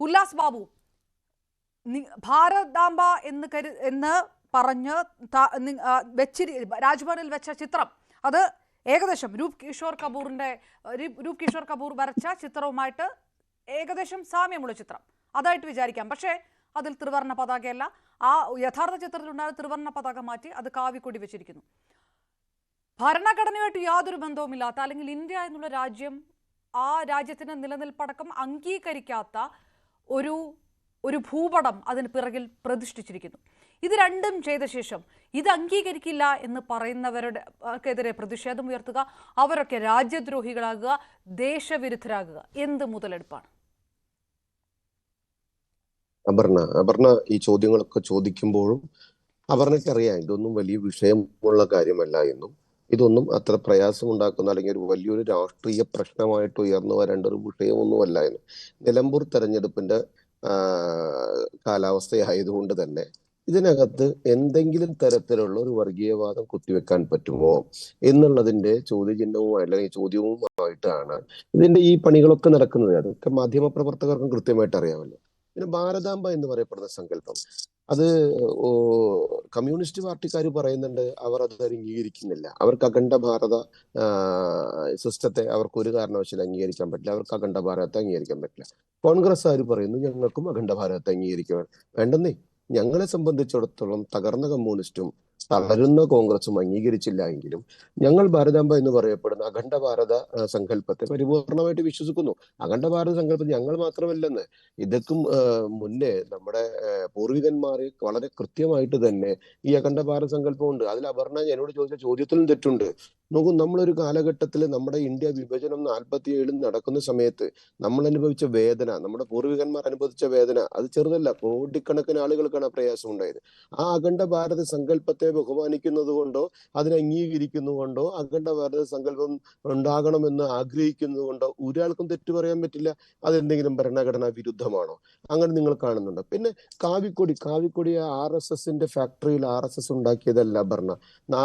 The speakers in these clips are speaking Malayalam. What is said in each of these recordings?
ഉല്ലാസ് ബാബു, ഭാരതാംബ എന്ന് പറഞ്ഞ് രാജ്ഭവനിൽ വെച്ച ചിത്രം, അത് ഏകദേശം രൂപ് കിഷോർ കപൂർ വരച്ച ചിത്രവുമായിട്ട് ഏകദേശം സാമ്യമുള്ള ചിത്രം അതായിട്ട് വിചാരിക്കാം. പക്ഷേ അതിൽ ത്രിവർണ്ണ പതാകയല്ല. ആ യഥാർത്ഥ ചിത്രത്തിലുണ്ടായ ത്രിവർണ്ണ പതാക മാറ്റി അത് കാവിക്കൊടി വെച്ചിരിക്കുന്നു. ഭരണഘടനയായിട്ട് യാതൊരു ബന്ധവുമില്ലാത്ത, അല്ലെങ്കിൽ ഇന്ത്യ എന്നുള്ള രാജ്യം, ആ രാജ്യത്തിന് നിലനിൽപ്പടക്കം അംഗീകരിക്കാത്ത ഒരു ഭൂപടം അതിന് പിറകിൽ പ്രതിഷ്ഠിച്ചിരിക്കുന്നു. ഇത് രണ്ടും ചെയ്ത ശേഷം ഇത് അംഗീകരിക്കില്ല എന്ന് പറയുന്നവരുടെക്കെതിരെ പ്രതിഷേധം ഉയർത്തുക, അവരൊക്കെ രാജ്യദ്രോഹികളാകുക, ദേശവിരുദ്ധരാകുക, എന്ത് മുതലെടുപ്പാണ്? അപർണ ഈ ചോദ്യങ്ങളൊക്കെ ചോദിക്കുമ്പോഴും അപർണയ്ക്കറിയാം ഇതൊന്നും വലിയ വിഷയമുള്ള കാര്യമല്ല എന്നും, ഇതൊന്നും അത്ര പ്രയാസമുണ്ടാക്കുന്ന അല്ലെങ്കിൽ ഒരു വലിയൊരു രാഷ്ട്രീയ പ്രശ്നമായിട്ട് ഉയർന്നു വരേണ്ട ഒരു വിഷയമൊന്നുമല്ല എന്നും. നിലമ്പൂർ തെരഞ്ഞെടുപ്പിന്റെ കാലാവസ്ഥയായതുകൊണ്ട് തന്നെ ഇതിനകത്ത് എന്തെങ്കിലും തരത്തിലുള്ള ഒരു വർഗീയവാദം കുത്തിവെക്കാൻ പറ്റുമോ എന്നുള്ളതിന്റെ ചോദ്യചിഹ്നവും അല്ലെങ്കിൽ ചോദ്യവുമായിട്ടാണ് ഇതിന്റെ ഈ പണികളൊക്കെ നടക്കുന്നത്. അതൊക്കെ മാധ്യമപ്രവർത്തകർക്കും കൃത്യമായിട്ട് അറിയാമല്ലോ. പിന്നെ ഭാരതാംബ എന്ന് പറയപ്പെടുന്ന സങ്കല്പം, അത് കമ്മ്യൂണിസ്റ്റ് പാർട്ടിക്കാർ പറയുന്നുണ്ട് അവർ അത് അംഗീകരിക്കുന്നില്ല. അവർക്ക് അഖണ്ഡ ഭാരത സിസ്റ്റത്തെ അവർക്ക് ഒരു കാരണവശാലും അംഗീകരിക്കാൻ പറ്റില്ല. അവർക്ക് അഖണ്ഡ ഭാരതത്തെ അംഗീകരിക്കാൻ പറ്റില്ല. കോൺഗ്രസ്സുകാർ പറയുന്നു ഞങ്ങൾക്കും അഖണ്ഡ ഭാരതത്തെ അംഗീകരിക്കാൻ വേണ്ടെന്നേ. ഞങ്ങളെ സംബന്ധിച്ചിടത്തോളം തകർന്ന കമ്മ്യൂണിസ്റ്റും തളരുന്ന കോൺഗ്രസും അംഗീകരിച്ചില്ല എങ്കിലും ഞങ്ങൾ ഭാരതാംബ എന്ന് പറയപ്പെടുന്ന അഖണ്ഡ ഭാരത സങ്കല്പത്തെ പരിപൂർണമായിട്ട് വിശ്വസിക്കുന്നു. അഖണ്ഡ ഭാരത സങ്കല്പം ഞങ്ങൾ മാത്രമല്ലെന്ന്, ഇതൊക്കെ മുന്നേ നമ്മുടെ പൂർവികന്മാർ വളരെ കൃത്യമായിട്ട് തന്നെ ഈ അഖണ്ഡ ഭാരത സങ്കല്പമുണ്ട്. അതിൽ അപർണ എന്നോട് ചോദിച്ച ചോദ്യത്തിലും തെറ്റുണ്ട്. നോക്കൂ, നമ്മളൊരു കാലഘട്ടത്തിൽ നമ്മുടെ ഇന്ത്യ വിഭജനം 47 നടക്കുന്ന സമയത്ത് നമ്മൾ അനുഭവിച്ച വേദന, നമ്മുടെ പൂർവികന്മാർ അനുഭവിച്ച വേദന അത് ചെറുതല്ല. കോടിക്കണക്കിന് ആളുകൾക്കാണ് പ്രയാസം ഉണ്ടായത്. ആ അഖണ്ഡ ഭാരത സങ്കല്പത്തെ ബഹുമാനിക്കുന്നത് കൊണ്ടോ അതിനെ അംഗീകരിക്കുന്നതുകൊണ്ടോ അഖണ്ഡ ഭാരത സങ്കല്പം ഉണ്ടാകണമെന്ന് ആഗ്രഹിക്കുന്നത് കൊണ്ടോ ഒരാൾക്കും തെറ്റു പറയാൻ പറ്റില്ല. അതെന്തെങ്കിലും ഭരണഘടനാ വിരുദ്ധമാണോ? അങ്ങനെ നിങ്ങൾ കാണുന്നുണ്ടോ? പിന്നെ കാവിക്കൊടി RSSന്റെ ഫാക്ടറിയിൽ RSS ഉണ്ടാക്കിയതല്ല ഭരണ.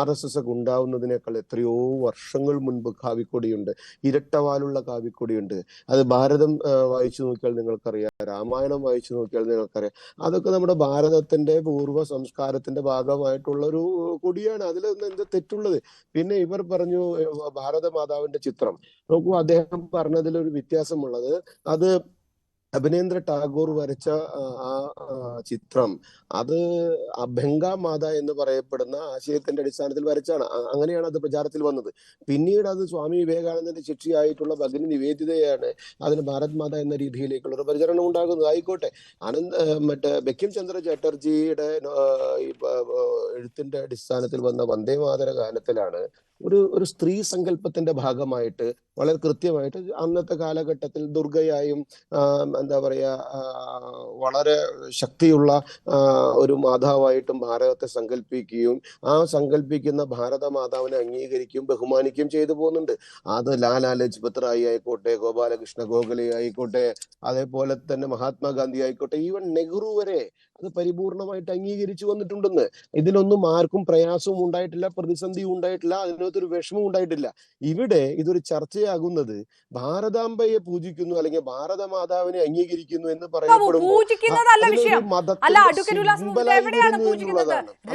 RSS ഒക്കെ ഉണ്ടാവുന്നതിനേക്കാൾ എത്രയോ വർഷങ്ങൾ മുൻപ് കാവിക്കൊടിയുണ്ട്. ഇരട്ടവാലുള്ള കാവിക്കൊടിയുണ്ട്. അത് ഭാരതം വായിച്ചു നോക്കിയാൽ നിങ്ങൾക്കറിയാം, രാമായണം വായിച്ചു നോക്കിയാൽ നിങ്ങൾക്കറിയാം. അതൊക്കെ നമ്മുടെ ഭാരതത്തിന്റെ പൂർവ്വ സംസ്കാരത്തിന്റെ ഭാഗമായിട്ടുള്ള ഒരു കൊടിയാണ്. അതിലൊന്നും എന്ത് തെറ്റുള്ളത്? പിന്നെ ഇവർ പറഞ്ഞു ഭാരതമാതാവിന്റെ ചിത്രം നോക്കൂ, അദ്ദേഹം പറഞ്ഞതിൽ ഒരു വ്യത്യാസമുള്ളത്, അത് അഭിനേന്ദ്ര ടാഗോർ വരച്ച ആ ചിത്രം അത് ബംഗാ മാത എന്ന് പറയപ്പെടുന്ന ആശയത്തിന്റെ അടിസ്ഥാനത്തിൽ വരച്ചാണ്. അങ്ങനെയാണ് അത് പ്രചാരത്തിൽ വന്നത്. പിന്നീട് അത് സ്വാമി വിവേകാനന്ദന്റെ ശിഷ്യയായിട്ടുള്ള ഭഗിനി നിവേദിതയാണ് അതിന് ഭാരത് മാത എന്ന രീതിയിലേക്കുള്ള ഒരു പ്രചരണം ഉണ്ടാകുന്നത്. ആയിക്കോട്ടെ, ബങ്കിം ചന്ദ്ര ചാറ്റർജിയുടെ എഴുത്തിന്റെ അടിസ്ഥാനത്തിൽ വന്ന വന്ദേ മാതര ഗാനത്തിലാണ് ഒരു സ്ത്രീ സങ്കല്പത്തിന്റെ ഭാഗമായിട്ട് വളരെ കൃത്യമായിട്ട് അന്നത്തെ കാലഘട്ടത്തിൽ ദുർഗയായും എന്താ പറയാ വളരെ ശക്തിയുള്ള ഒരു മാതാവായിട്ടും ഭാരതത്തെ സങ്കല്പിക്കുകയും ആ സങ്കല്പിക്കുന്ന ഭാരത മാതാവിനെ അംഗീകരിക്കുകയും ബഹുമാനിക്കുകയും ചെയ്തു പോകുന്നുണ്ട്. അത് ലാലാ ലജ്പത് റായി ആയിക്കോട്ടെ, ഗോപാലകൃഷ്ണ ഗോഖലെ ആയിക്കോട്ടെ, അതേപോലെ തന്നെ മഹാത്മാഗാന്ധി ആയിക്കോട്ടെ, ഈവൻ നെഹ്റു വരെ അത് പരിപൂർണമായിട്ട് അംഗീകരിച്ചു വന്നിട്ടുണ്ടെന്ന്. ഇതിലൊന്നും ആർക്കും പ്രയാസവും ഉണ്ടായിട്ടില്ല, പ്രതിസന്ധിയും ഉണ്ടായിട്ടില്ല, അതിനകത്തൊരു വിഷമവും ഉണ്ടായിട്ടില്ല. ഇവിടെ ഇതൊരു ചർച്ചയാകുന്നത് ഭാരതാംബയെ പൂജിക്കുന്നു അല്ലെങ്കിൽ ഭാരത മാതാവിനെ അംഗീകരിക്കുന്നു എന്ന് പറയപ്പെടുമ്പോൾ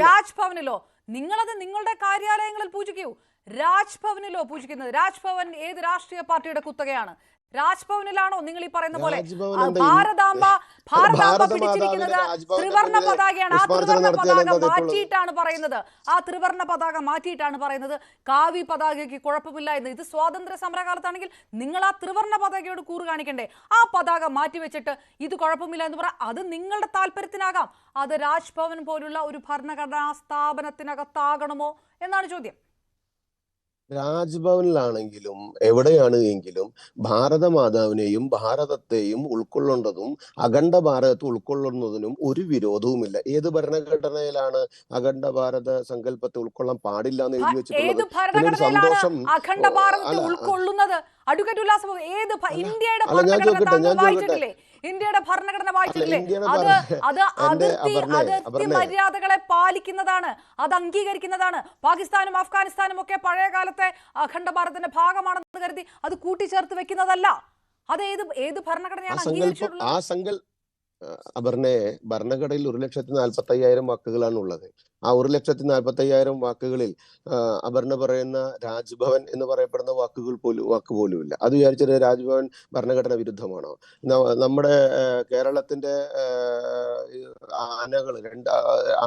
രാജ്ഭവനിലോ നിങ്ങളത് നിങ്ങളുടെ കാര്യാലയങ്ങളിൽ പൂജിക്കൂ. രാജ്ഭവനിലോ പൂജിക്കുന്നത്? രാജ്ഭവൻ ഏത് രാഷ്ട്രീയ പാർട്ടിയുടെ കുത്തകയാണ്? രാജ്ഭവനിലാണോ നിങ്ങൾ ഈ പറയുന്ന പോലെ ഭാരതാംബ പിടിച്ചിരിക്കുന്നത് ത്രിവർണ്ണ പതാകയാണ്? ആ ത്രിവർണ്ണ പതാക മാറ്റിയിട്ടാണ് പറയുന്നത്, കാവി പതാകയ്ക്ക് കുഴപ്പമില്ല എന്ന്. ഇത് സ്വാതന്ത്ര്യ സമരകാലത്താണെങ്കിൽ നിങ്ങൾ ആ ത്രിവർണ്ണ പതാകയോട് കൂറ് കാണിക്കണ്ടേ? ആ പതാക മാറ്റിവെച്ചിട്ട് ഇത് കുഴപ്പമില്ല എന്ന് പറയാം. അത് നിങ്ങളുടെ താല്പര്യത്തിനാകാം. അത് രാജ്ഭവൻ പോലുള്ള ഒരു ഭരണഘടനാ സ്ഥാപനത്തിനകത്താകണമോ എന്നാണ് ചോദ്യം. രാജ്ഭവനിലാണെങ്കിലും എവിടെയാണ് എങ്കിലും ഭാരത മാതാവിനെയും ഭാരതത്തെയും ഉൾക്കൊള്ളേണ്ടതും അഖണ്ഡ ഭാരതത്തെ ഉൾക്കൊള്ളുന്നതിനും ഒരു വിരോധവുമില്ല. ഏത് ഭരണഘടനയിലാണ് അഖണ്ഡ ഭാരത സങ്കല്പത്തെ ഉൾക്കൊള്ളാൻ പാടില്ല എന്ന് എഴുതി വെച്ചിട്ടുള്ളത്? സന്തോഷം അഖണ്ഡ ഭാരതത്തെ ഉൾക്കൊള്ളുന്നത് അഡ്വക്കേറ്റ് ഉല്ലാസ് ബാബു, ഇന്ത്യയുടെ ഭരണഘടന വായിച്ചിട്ടില്ലേ? അത് അതിർത്തി മര്യാദകളെ പാലിക്കുന്നതാണ്, അത് അംഗീകരിക്കുന്നതാണ്. പാകിസ്ഥാനും അഫ്ഗാനിസ്ഥാനും ഒക്കെ പഴയ കാലത്തെ അഖണ്ഡ ഭാരതത്തിന്റെ ഭാഗമാണെന്ന് കരുതി അത് കൂട്ടിച്ചേർത്ത് വെക്കുന്നതല്ല. അത് ഏത് ആ ഭരണഘടനയാണ് സങ്കല്പം അംഗീകരിച്ചിട്ടുള്ളത്? ആ സങ്കൽ അപർണയെ, ഭരണഘടനയിൽ 1,40,45,000 വാക്കുകളാണ് ഉള്ളത്. ആ 1,40,45,000 വാക്കുകളിൽ അപർണ പറയുന്ന രാജ്ഭവൻ എന്ന് പറയപ്പെടുന്ന വാക്ക് പോലുമില്ല. അത് വിചാരിച്ചൊരു രാജ്ഭവൻ ഭരണഘടന വിരുദ്ധമാണോ? നമ്മുടെ കേരളത്തിന്റെ ആനകൾ,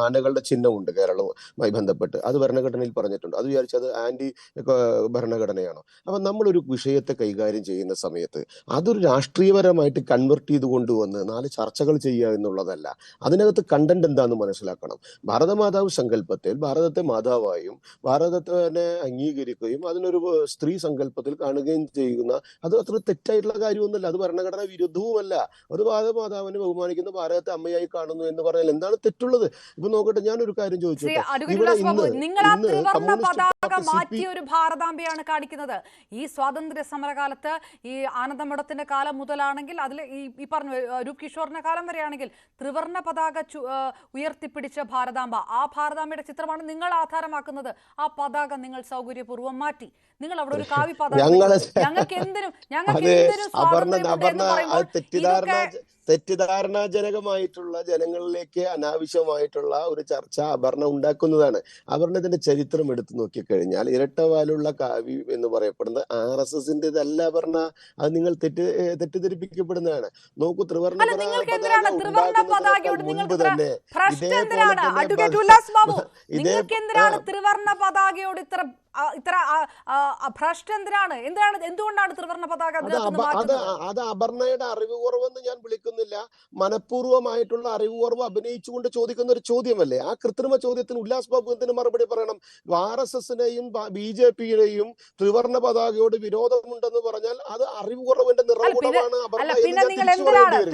ആനകളുടെ ചിഹ്നമുണ്ട് കേരളവുമായി ബന്ധപ്പെട്ട്. അത് ഭരണഘടനയിൽ പറഞ്ഞിട്ടുണ്ട്. അത് വിചാരിച്ചത് ആന്റി ഭരണഘടനയാണോ? അപ്പൊ നമ്മളൊരു വിഷയത്തെ കൈകാര്യം ചെയ്യുന്ന സമയത്ത് അതൊരു രാഷ്ട്രീയപരമായിട്ട് കൺവെർട്ട് ചെയ്ത് കൊണ്ടുവന്ന് 4 ചർച്ചകൾ ചെയ്യുക എന്നുള്ളതല്ല. അതിനകത്ത് കണ്ടന്റ് എന്താണെന്ന് മനസ്സിലാക്കണം. ഭാരതമാതാവ് സങ്കല്പത്തിൽ ഭാരതത്തെ മാതാവായും ഭാരതത്തെ അംഗീകരിക്കുകയും അതിനൊരു സ്ത്രീ സങ്കല്പത്തിൽ കാണുകയും ചെയ്യുന്ന അത് അത്ര തെറ്റായിട്ടുള്ള കാര്യമൊന്നുമല്ല. അത് ഭരണഘടന വിരുദ്ധവുമല്ല. അത് ഭാരതമാതാവിനെ ബഹുമാനിക്കുന്ന ഭാരതത്തെ അമ്മയായി കാണുന്നു എന്ന് പറഞ്ഞാൽ എന്താണ് തെറ്റുള്ളത്? ഇപ്പൊ നോക്കട്ടെ, ഞാനൊരു കാര്യം ചോദിച്ചോട്ടെ. ഇവിടെ നിങ്ങൾ ആ ത്രിവർണ്ണ കമ്മ്യൂണിസ്റ്റ് പതാക പാർട്ടി മാറ്റിയ ഒരു ഭാരതാംബയാണ് കാണിക്കുന്നത്. ഈ സ്വാതന്ത്ര്യ സമരകാലത്ത് ഈ ആനന്ദമഠത്തിന്റെ കാലം മുതലാണെങ്കിൽ അതിൽ ഈ പറഞ്ഞ രൂപ് കിഷോറിന്റെ കാലം വരെയാണെങ്കിൽ ത്രിവർണ്ണ പതാക ഉയർത്തിപ്പിടിച്ച ഭാരതാംബ, ആ ഭാരതാംബയുടെ ചിത്രമാണ് നിങ്ങൾ ആധാരമാക്കുന്നത്. ആ പതാക നിങ്ങൾ സൗകര്യപൂർവ്വം മാറ്റി. നിങ്ങൾ അവിടെ ഒരു കാവി പതാക ഞങ്ങൾക്ക് എന്തിനും സ്വാതന്ത്ര്യമുണ്ട് എന്ന് പറയുമ്പോൾ ഇതൊക്കെ തെറ്റിദ്ധാരണാജനകമായിട്ടുള്ള ജനങ്ങളിലേക്ക് അനാവശ്യമായിട്ടുള്ള ഒരു ചർച്ച അപർണ ഉണ്ടാക്കുന്നതാണ്. അപർണത്തിന്റെ ചരിത്രം എടുത്തു നോക്കിക്കഴിഞ്ഞാൽ ഇരട്ടവാലുള്ള കാവ്യ എന്ന് പറയപ്പെടുന്നത് RSSന്റേതല്ല അപർണ. അത് നിങ്ങൾ തെറ്റിദ്ധരിപ്പിക്കപ്പെടുന്നതാണ്. നോക്കൂ, ത്രിവർണ്ണ പതാക ഉണ്ടാകുന്നതിനേക്കാൾ മുൻപ് തന്നെ ഇതേപോലെ ത്രിവർണ്ണ പതാകയോട് ഇത്ര ഭ്രഷ്ട എന്തുകൊണ്ടാണ് ത്രിവർണ്ണ പതാക? അത് അപർണയുടെ അറിവ് കുറവെന്ന് ഞാൻ വിളിക്കുന്നില്ല. മനഃപൂർവ്വമായിട്ടുള്ള അറിവ് കുറവ് അഭിനയിച്ചുകൊണ്ട് ചോദിക്കുന്ന ഒരു ചോദ്യമല്ലേ? ആ കൃത്രിമ ചോദ്യത്തിന് ഉല്ലാസ് ബാബു എന്തിനു മറുപടി പറയണം? RSSനെയും BJPയെയും ത്രിവർണ്ണ പതാകയോട് വിരോധമുണ്ടെന്ന് പറഞ്ഞാൽ അത് അറിവ് കുറവിന്റെ നിറകുടമാണ്.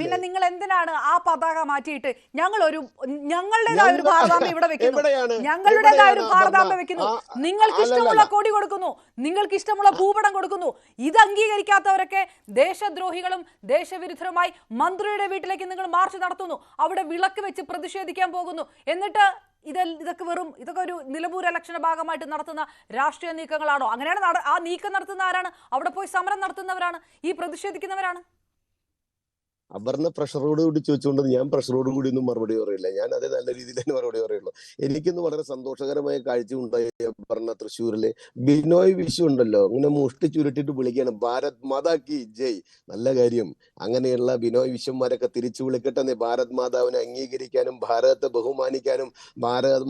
പിന്നെ നിങ്ങൾ എന്തിനാണ് ആ പതാക മാറ്റിയിട്ട് ഞങ്ങളുടേതായ ഒരു ഭാരതാംബ ഇവിടെ വെക്കുന്നു? ഞങ്ങളുടേതായ ഒരു ഭാരതാംബ വെക്കുന്നു. നിങ്ങൾക്ക് ഇഷ്ടമുള്ള കൊടി കൊടുക്കുന്നു, നിങ്ങൾക്ക് ഇഷ്ടമുള്ള ഭൂപടം കൊടുക്കുന്നു. ഇത് അംഗീകരിക്കാത്തവരൊക്കെ ദേശദ്രോഹികളും ദേശവിരുദ്ധരുമായി മന്ത്രിയുടെ വീട്ടിലേക്ക് നിങ്ങൾ മാർച്ച് നടത്തുന്നു. അവിടെ വിളക്ക് വെച്ച് പ്രതിഷേധിക്കാൻ പോകുന്നു. എന്നിട്ട് ഇതൊക്കെ ഒരു നിലമ്പൂർ ഇലക്ഷന്റെ ഭാഗമായിട്ട് നടത്തുന്ന രാഷ്ട്രീയ നീക്കങ്ങളാണോ? അങ്ങനെയാണ് ആ നീക്കം നടത്തുന്ന ആരാണ്? അവിടെ പോയി സമരം നടത്തുന്നവരാണ്, ഈ പ്രതിഷേധിക്കുന്നവരാണ്. അപർണ പ്രഷറോടുകൂടി ചോദിച്ചുകൊണ്ട് ഞാൻ പ്രഷറോടുകൂടി ഒന്നും മറുപടി പറയില്ല. ഞാൻ അതേ നല്ല രീതിയിൽ തന്നെ മറുപടി പറയുള്ളൂ. എനിക്കിന്ന് വളരെ സന്തോഷകരമായ കാഴ്ച ഉണ്ടായി. അപർണ തൃശ്ശൂരിലെ ബിനോയ് വിശ്വ ഉണ്ടല്ലോ, അങ്ങനെ മുഷ്ടി ചുരുട്ടിട്ട് വിളിക്കുകയാണ് ഭാരത് മാതാ കി ജയ്. നല്ല കാര്യം. അങ്ങനെയുള്ള ബിനോയ് വിശ്വന്മാരൊക്കെ തിരിച്ചു വിളിക്കട്ടെ. ഭാരത് മാതാവിനെ അംഗീകരിക്കാനും ഭാരതത്തെ ബഹുമാനിക്കാനും ഭാരത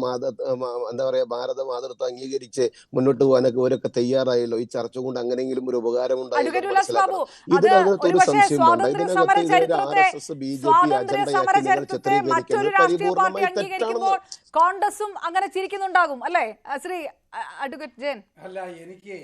മാതൃത്വം അംഗീകരിച്ച് മുന്നോട്ട് പോകാനൊക്കെ ഇവരൊക്കെ തയ്യാറായല്ലോ. ഈ ചർച്ച കൊണ്ട് അങ്ങനെയെങ്കിലും ഒരു ഉപകാരം ഉണ്ടായി മനസ്സിലാക്കണം. ഇതിനകത്ത് ഒരു സംശയം വേണ്ട. ഇതിനകത്ത് RSS BJP അജണ്ടയാക്കി നിങ്ങൾ ചിത്രീകരിക്കുന്നത് പരിപൂർണമായി തെറ്റാണെന്ന് കോൺഗ്രസും അങ്ങനെ ചിരിക്കുന്നുണ്ടാകും അല്ലേ ശ്രീ അഡ്വക്കേറ്റ് ജയൻ? അല്ല, എനിക്ക്